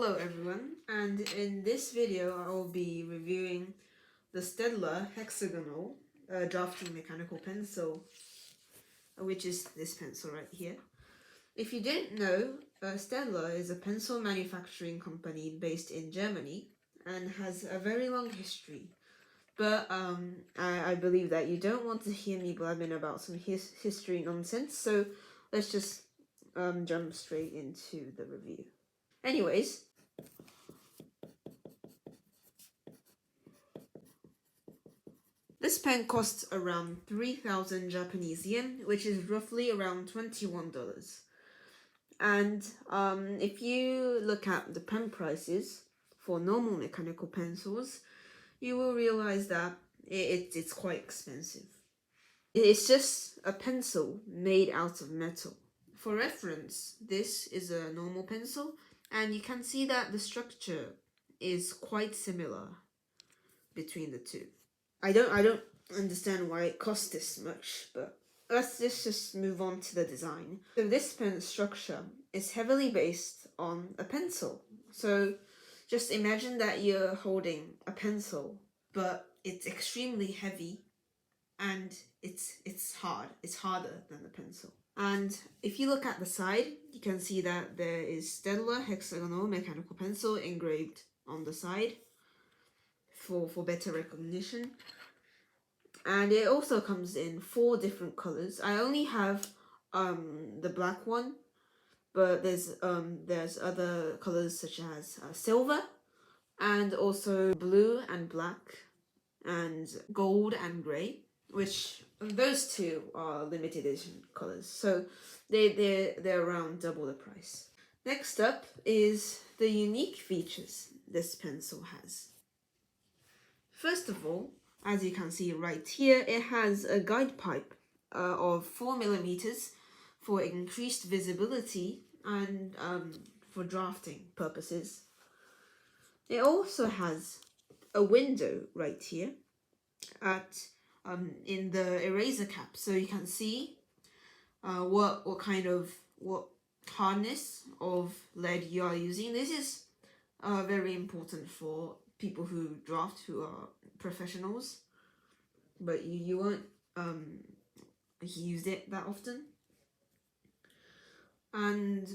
Hello everyone, and in this video I will be reviewing the STAEDLER Hexagonal drafting mechanical pencil, which is this pencil right here. If you didn't know, STAEDLER is a pencil manufacturing company based in Germany and has a very long history. But I believe that you don't want to hear me blabbing about some history nonsense, so let's just jump straight into the review. Anyways, this pen costs around 3,000 Japanese yen, which is roughly around $21. And if you look at the pen prices for normal mechanical pencils, you will realize that it's quite expensive. It's just a pencil made out of metal. For reference, this is a normal pencil, and you can see that the structure is quite similar between the two. I don't understand why it costs this much, but let's just move on to the design. So this pen structure is heavily based on a pencil. So just imagine that you're holding a pencil, but it's extremely heavy and it's hard. It's harder than the pencil. And if you look at the side, you can see that there is STAEDLER Hexagonal mechanical pencil engraved on the side for better recognition. And it also comes in 4 different colors. I only have the black one, but there's other colors such as silver, and also blue and black, and gold and gray, which those 2 are limited edition colors, so they're around double the price. Next up is the unique features this pencil has. First of all, as you can see right here, it has a guide pipe of 4mm for increased visibility and for drafting purposes. It also has a window right here at in the eraser cap, so you can see what hardness of lead you are using. This is very important for people who draft, who are professionals, but you won't use it that often. And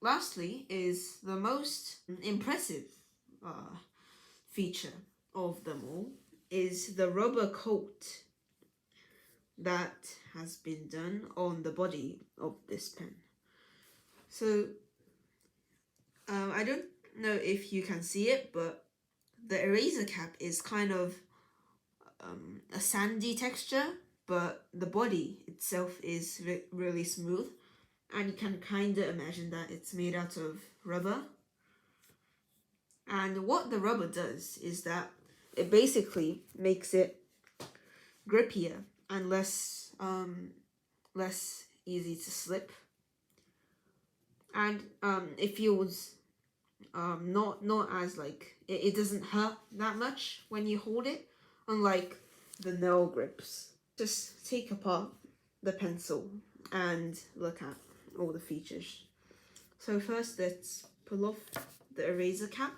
lastly is the most impressive feature of them all, is the rubber coat that has been done on the body of this pen. So I don't know if you can see it, but the eraser cap is kind of a sandy texture, but the body itself is really smooth, and you can kind of imagine that it's made out of rubber. And what the rubber does is that it basically makes it grippier and less easy to slip, and it feels not as like it doesn't hurt that much when you hold it, unlike the nail grips. Just take apart the pencil and look at all the features. So first, let's pull off the eraser cap.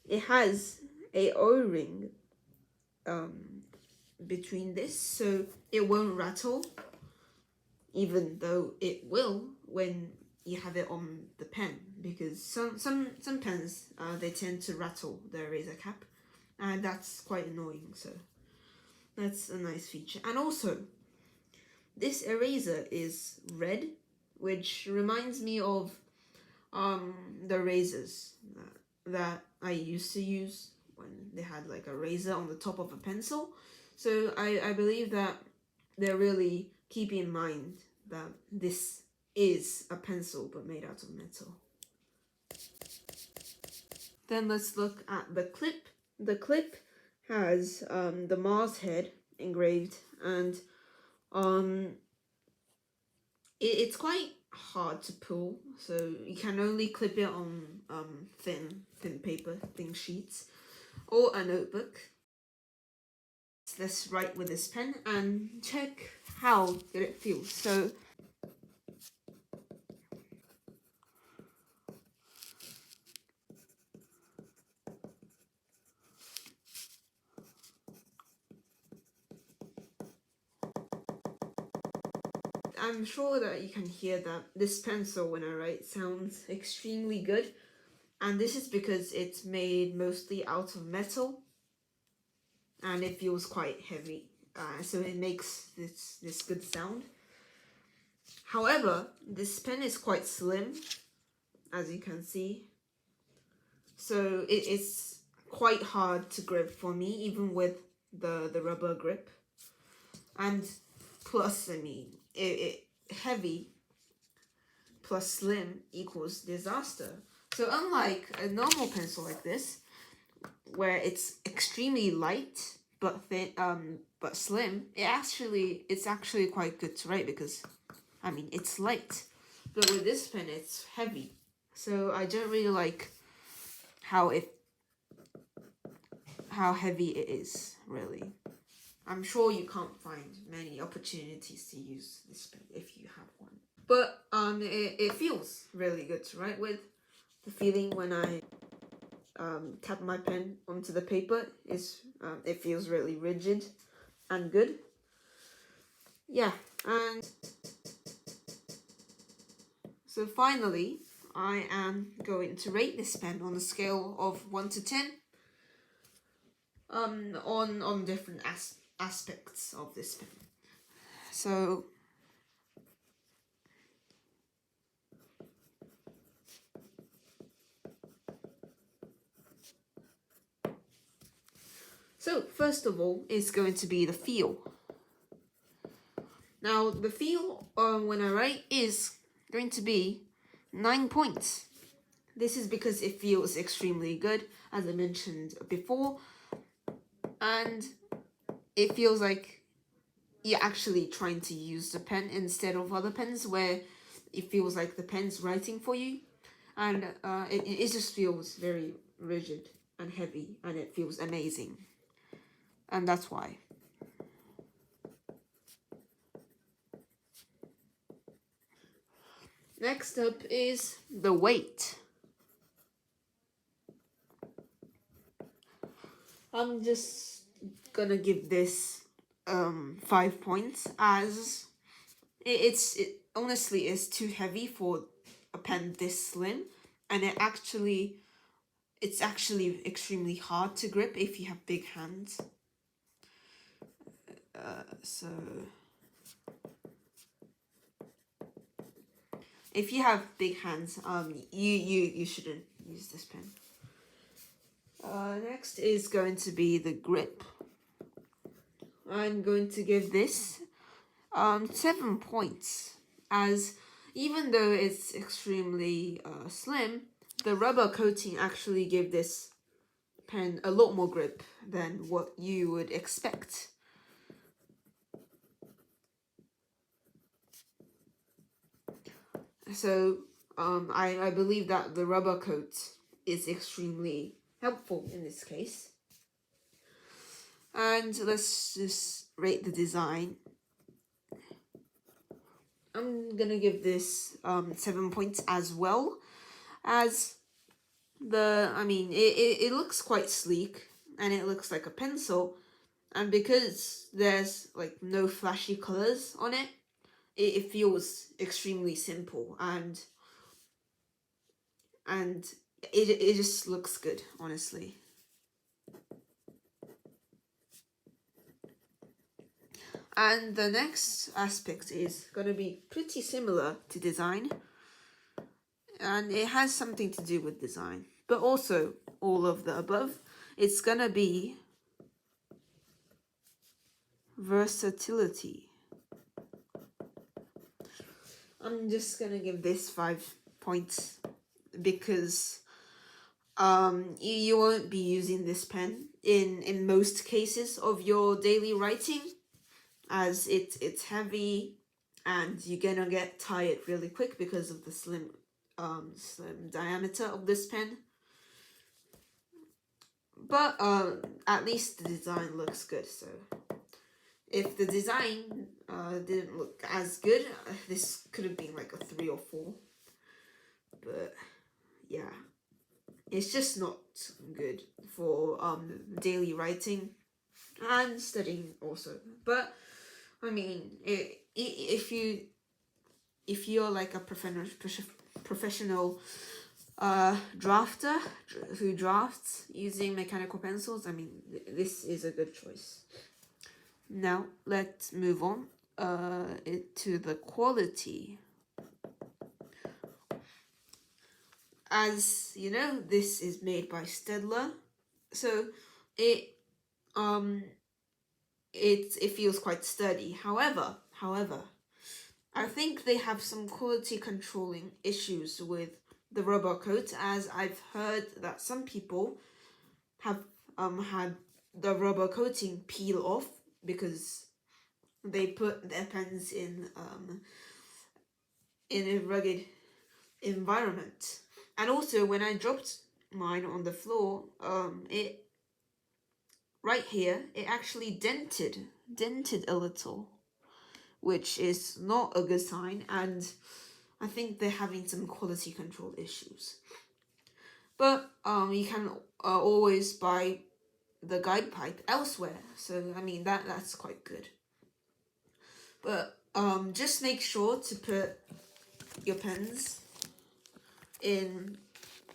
It has a O-ring between this, so it won't rattle, even though it will when you have it on the pen, because some pens they tend to rattle the eraser cap, and that's quite annoying. So that's a nice feature. And also, this eraser is red, which reminds me of the razors that I used to use when they had like a razor on the top of a pencil. So I believe that they're really keeping in mind that this is a pencil but made out of metal. Then let's look at the clip. The clip has the Mars head engraved, and it's quite hard to pull, so you can only clip it on thin paper, thin sheets, or a notebook. Let's write with this pen and check how good it feels. So I'm sure that you can hear that this pencil when I write sounds extremely good, and this is because it's made mostly out of metal and it feels quite heavy, so it makes this good sound. However, this pen is quite slim, as you can see, so it's quite hard to grip for me, even with the rubber grip. And plus, I mean, it heavy plus slim equals disaster. So unlike a normal pencil like this, where it's extremely light but thin, but slim, it's actually quite good to write because, I mean, it's light. But with this pen, it's heavy. So I don't really like how heavy it is, really. I'm sure you can't find many opportunities to use this pen if you have one. But it feels really good to write with. The feeling when I tap my pen onto the paper is it feels really rigid and good. Yeah, and so finally, I am going to rate this pen on a scale of 1 to 10. On different aspects of this pen. So first of all, it's going to be the feel. Now, the feel when I write is going to be 9 points. This is because it feels extremely good, as I mentioned before, and it feels like you're actually trying to use the pen instead of other pens where it feels like the pen's writing for you, and it just feels very rigid and heavy, and it feels amazing, and that's why. Next up is the weight. I'm just gonna give this 5 points, as it honestly is too heavy for a pen this slim, and it's actually extremely hard to grip if you have big hands. So if you have big hands, you shouldn't use this pen. Next is going to be the grip. I'm going to give this 7 points, as even though it's extremely slim, the rubber coating actually give this pen a lot more grip than what you would expect. So I believe that the rubber coat is extremely helpful in this case. And let's just rate the design. I'm gonna give this 7 points as well, as it looks quite sleek and it looks like a pencil, and because there's like no flashy colors on it, it feels extremely simple, and it just looks good, honestly. And the next aspect is gonna be pretty similar to design, and it has something to do with design, but also all of the above. It's gonna be versatility. I'm just gonna give this 5 points because you won't be using this pen in most cases of your daily writing, as it's heavy and you're gonna get tired really quick because of the slim diameter of this pen. But at least the design looks good, so if the design didn't look as good, this could have been like a 3 or 4. But yeah, it's just not good for daily writing and studying also. But I mean, if you if you're like a professional drafter who drafts using mechanical pencils, I mean, this is a good choice. Now let's move on to the quality. As you know, this is made by STAEDLER, so it feels quite sturdy. However, I think they have some quality controlling issues with the rubber coat, as I've heard that some people have had the rubber coating peel off because they put their pens in a rugged environment. And also, when I dropped mine on the floor, it right here, it actually dented a little, which is not a good sign, and I think they're having some quality control issues. But you can always buy the guide pipe elsewhere, so I mean that's quite good. But just make sure to put your pens in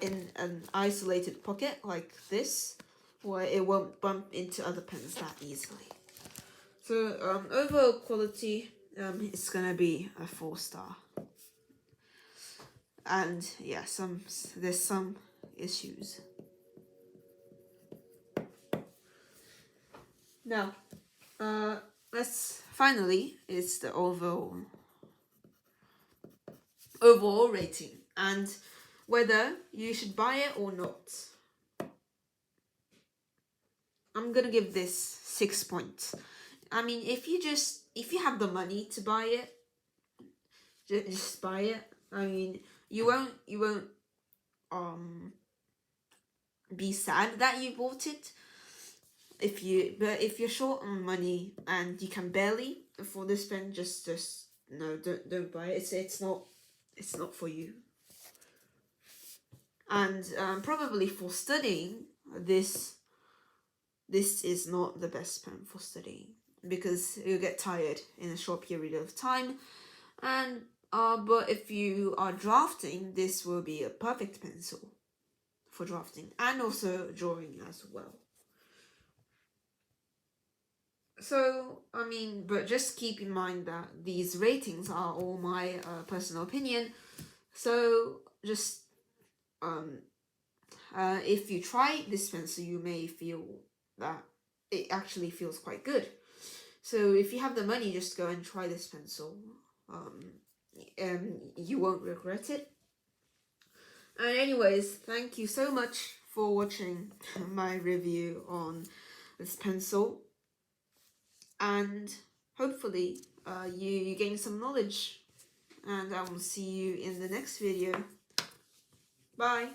an isolated pocket like this, where it won't bump into other pens that easily. So overall quality, it's gonna be a 4-star. And yeah, there's some issues. Now, it's the overall rating and whether you should buy it or not. I'm gonna give this 6 points. I mean, if you have the money to buy it, just buy it. I mean, you won't be sad that you bought it. If you're short on money and you can barely afford this pen, just no, don't buy it. It's not for you. And probably for studying, this is not the best pen for studying, because you'll get tired in a short period of time. And but if you are drafting, this will be a perfect pencil for drafting and also drawing as well. So, I mean, but just keep in mind that these ratings are all my personal opinion. So, just if you try this pencil, you may feel that it actually feels quite good. So, if you have the money, just go and try this pencil. You won't regret it. And anyways, thank you so much for watching my review on this pencil. And hopefully you gain some knowledge, and I will see you in the next video. Bye.